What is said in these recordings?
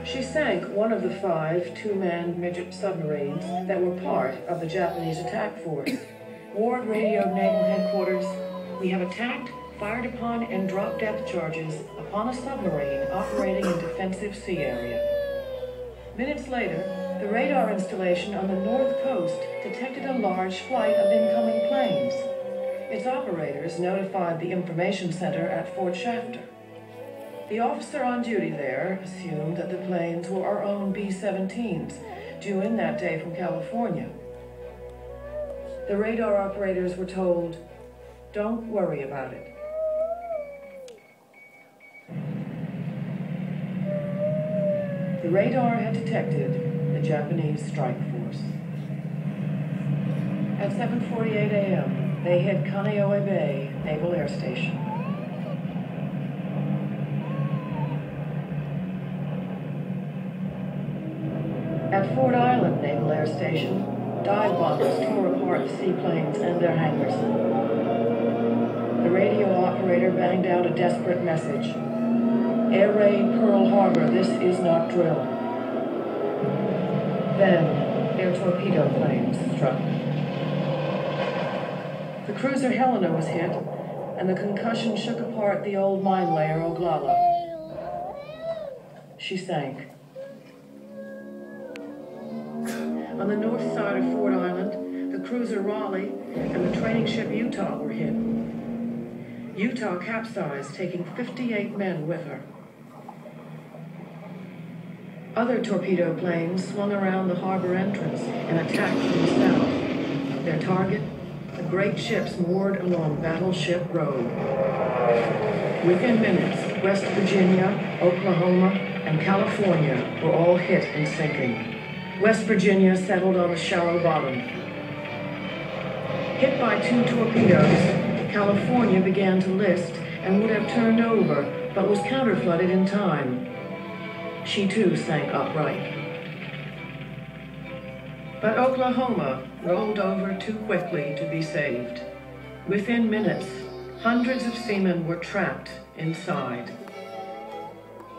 She sank one of the 5 two-man midget submarines that were part of the Japanese attack force. Ward radioed Naval Headquarters, "We have attacked, fired upon, and dropped depth charges upon a submarine operating in defensive sea area." Minutes later, the radar installation on the north coast detected a large flight of incoming planes. Its operators notified the information center at Fort Shafter. The officer on duty there assumed that the planes were our own B-17s, due in that day from California. The radar operators were told, "Don't worry about it." The radar had detected the Japanese strike force. At 7:48 a.m., they hit Kaneohe Bay Naval Air Station. At Fort Island Naval Air Station, dive bombers tore apart the seaplanes and their hangars. The radio operator banged out a desperate message. "Air raid Pearl Harbor, this is not drill." Then, their torpedo planes struck. The cruiser Helena was hit, and the concussion shook apart the old mine layer Oglala. She sank. On the north side of Fort Island, the cruiser Raleigh and the training ship Utah were hit. Utah capsized, taking 58 men with her. Other torpedo planes swung around the harbor entrance and attacked from the south. Their target, the great ships moored along Battleship Road. Within minutes, West Virginia, Oklahoma, and California were all hit and sinking. West Virginia settled on a shallow bottom. Hit by 2 torpedoes, California began to list and would have turned over, but was counterflooded in time. She too sank upright. But Oklahoma rolled over too quickly to be saved. Within minutes, hundreds of seamen were trapped inside.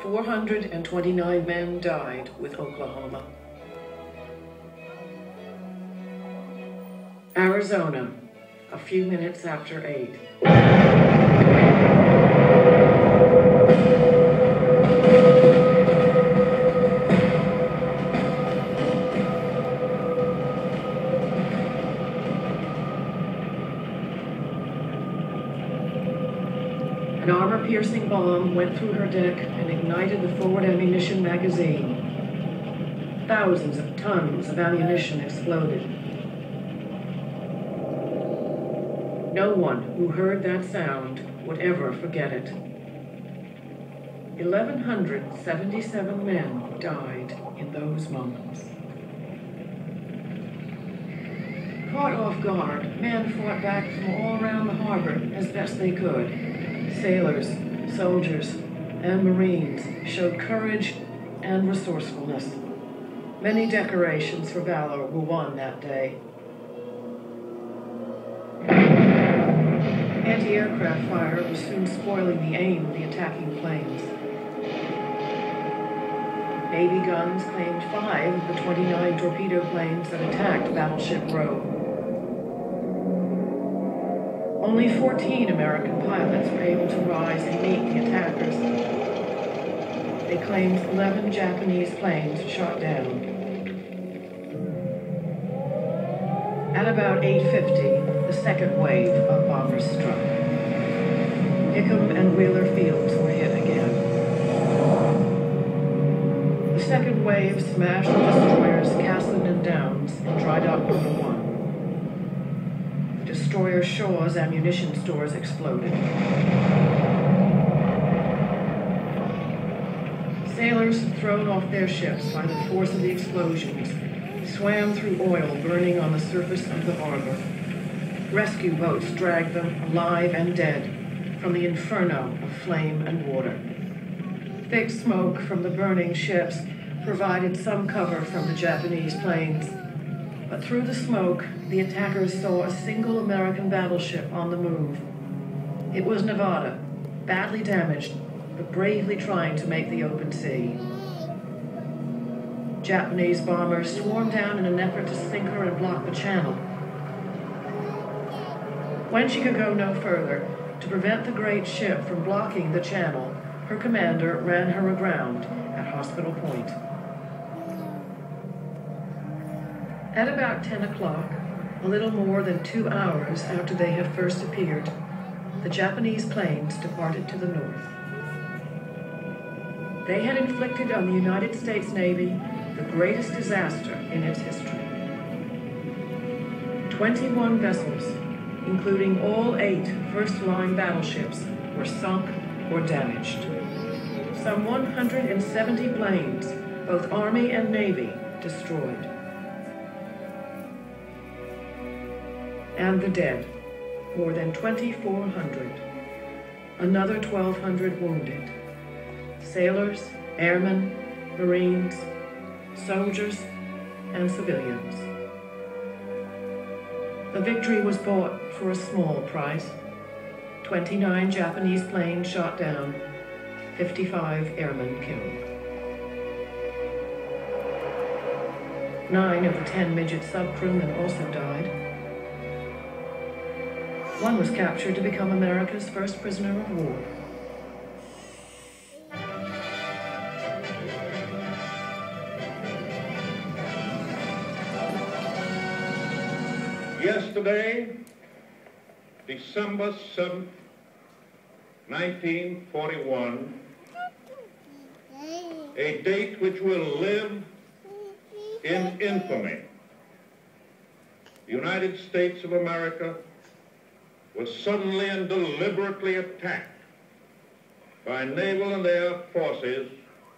429 men died with Oklahoma. Arizona, a few minutes after 8. An armor-piercing bomb went through her deck and ignited the forward ammunition magazine. Thousands of tons of ammunition exploded. No one who heard that sound would ever forget it. 1,177 men died in those moments. Caught off guard, men fought back from all around the harbor as best they could. Sailors, soldiers, and Marines showed courage and resourcefulness. Many decorations for valor were won that day. Anti-aircraft fire was soon spoiling the aim of the attacking planes. Navy guns claimed 5 of the 29 torpedo planes that attacked Battleship Row. Only 14 American pilots were able to rise and meet the attackers. They claimed 11 Japanese planes shot down. At about 8:50, the second wave of bombers struck. Hickam and Wheeler Fields were hit again. The second wave smashed the destroyers Cassin and Downs in Dry Dock No. 1. The destroyer Shaw's ammunition stores exploded. Sailors, thrown off their ships by the force of the explosions, swam through oil burning on the surface of the harbor. Rescue boats dragged them, alive and dead, from the inferno of flame and water. Thick smoke from the burning ships provided some cover from the Japanese planes. But through the smoke, the attackers saw a single American battleship on the move. It was Nevada, badly damaged, but bravely trying to make the open sea. Japanese bombers swarmed down in an effort to sink her and block the channel. When she could go no further, to prevent the great ship from blocking the channel, her commander ran her aground at Hospital Point. At about 10 o'clock, a little more than 2 hours after they had first appeared, the Japanese planes departed to the north. They had inflicted on the United States Navy the greatest disaster in its history. 21 vessels, including all 8 first-line battleships, were sunk or damaged. Some 170 planes, both Army and Navy, destroyed. And the dead, more than 2,400. Another 1,200 wounded. Sailors, airmen, Marines, soldiers, and civilians. The victory was bought for a small price. 29 Japanese planes shot down, 55 airmen killed. 9 of the 10 midget subcrewmen also died. One was captured to become America's first prisoner of war. Yesterday, December 7th, 1941, a date which will live in infamy. The United States of America was suddenly and deliberately attacked by naval and air forces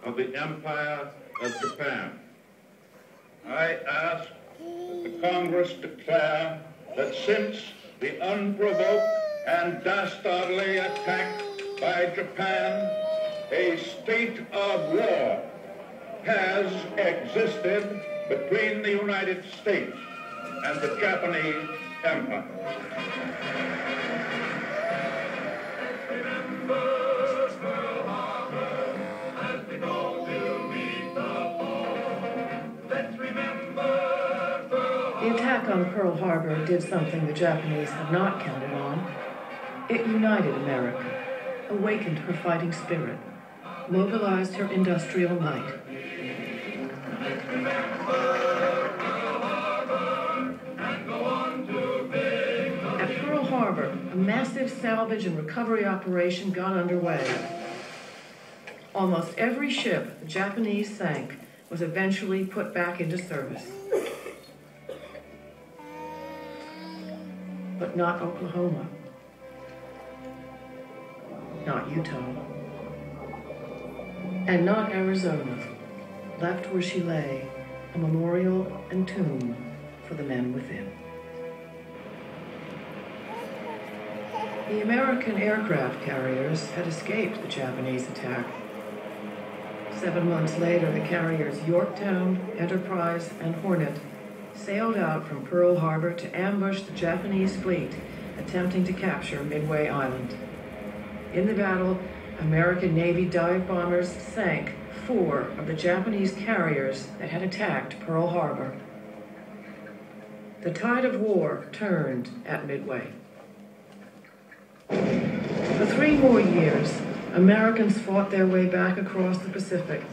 of the Empire of Japan. I ask that the Congress declare that since the unprovoked and dastardly attack by Japan, a state of war has existed between the United States and the Japanese Empire. The attack on Pearl Harbor did something the Japanese had not counted on. It united America, awakened her fighting spirit, mobilized her industrial might. At Pearl Harbor, a massive salvage and recovery operation got underway. Almost every ship the Japanese sank was eventually put back into service. But not Oklahoma, not Utah, and not Arizona, left where she lay, a memorial and tomb for the men within. The American aircraft carriers had escaped the Japanese attack. 7 months later, the carriers Yorktown, Enterprise, and Hornet sailed out from Pearl Harbor to ambush the Japanese fleet attempting to capture Midway Island. In the battle, American Navy dive bombers sank 4 of the Japanese carriers that had attacked Pearl Harbor. The tide of war turned at Midway. For 3 more years, Americans fought their way back across the Pacific,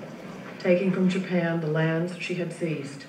taking from Japan the lands she had seized.